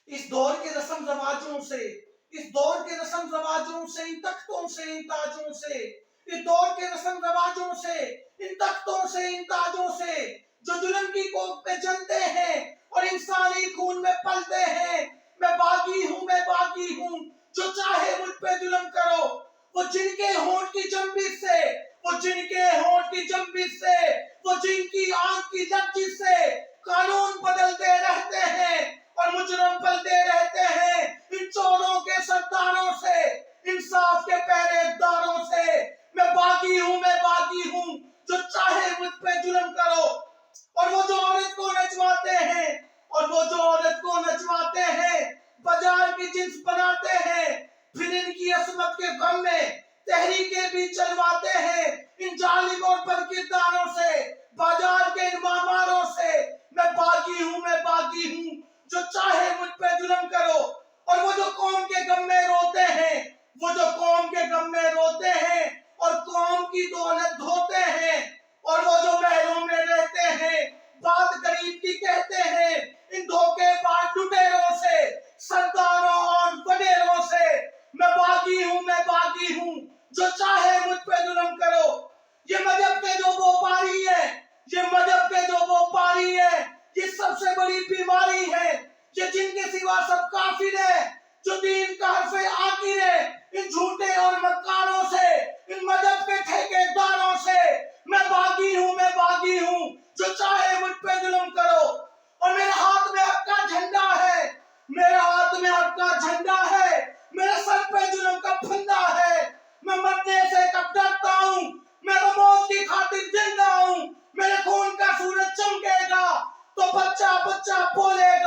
اس دور کے رسم رواجوں سے، اس دور کے رسم رواجوں سے، ان تختوں سے، ان تاجوں سے، اس دور کے رسم رواجوں سے، ان تختوں سے، ان تاجوں سے جو ظلم کی کوکھ پہ جلتے ہیں اور انسانی خون میں پلتے ہیں۔ میں باغی ہوں، میں باغی ہوں، جو چاہے مجھ پہ ظلم کرو۔ وہ جن کے ہونٹ کی جنبش سے، وہ جن کے ہونٹ کی جنبش سے، وہ جن کی آنکھ کی لرزش سے قانون بدلتے رہتے ہیں اور مجرم پلتے رہتے ہیں، ان چوروں کے سرداروں سے، انصاف کے پہرے داروں سے۔ میں باغی ہوں، میں باغی ہوں، جو چاہے مجھ پہ ظلم کرو۔ اور وہ جو عورت کو نچواتے ہیں، اور وہ جو عورت کو نچواتے ہیں، بازار کی جنس بناتے ہیں، پھر ان کی عصمت کے غم میں تحریکیں بھی چلواتے ہیں، ان ظالم اور بدکرداروں سے، بازار کے ان ماماروں سے۔ میں باغی ہوں، میں باغی ہوں، جو چاہے مجھ پہ ظلم کرو۔ اور وہ جو قوم کے غم میں روتے ہیں، وہ جو قوم کے غم میں روتے ہیں اور قوم کی دولت دھوتے ہیں، اور وہ جو محلوں میں رہتے ہیں، بات غریب کی کہتے ہیں، ان دھوکے باز لٹیروں سے، سرداروں اور وڈیروں سے۔ میں باغی ہوں، میں باغی ہوں، جو چاہے مجھ پہ ظلم کرو۔ یہ مذہب کے جو وپاری ہے، یہ مذہب کے جو وپاری ہے، یہ سب سے بڑی بیماری ہے۔ یہ جن کے سوا سب کافر ہے، جو دین کا حرف آخر ہے، ان جھوٹے اور مکاروں سے، ان مذہب کے ٹھیکے داروں سے۔ میں باغی ہوں، میں باغی ہوں، جو چاہے مجھ پہ ظلم کرو۔ اور میرے ہاتھ میں حق کا جھنڈا ہے، میرے ہاتھ میں حق کا جھنڈا ہے، میرے سر پہ ظلم کا پھندا ہے۔ میں مرنے سے کب ڈرتا ہوں، میں تو موت کی خاطر زندہ ہوں۔ میرے خون کا سورج چمکے گا تو بچہ بچہ بولے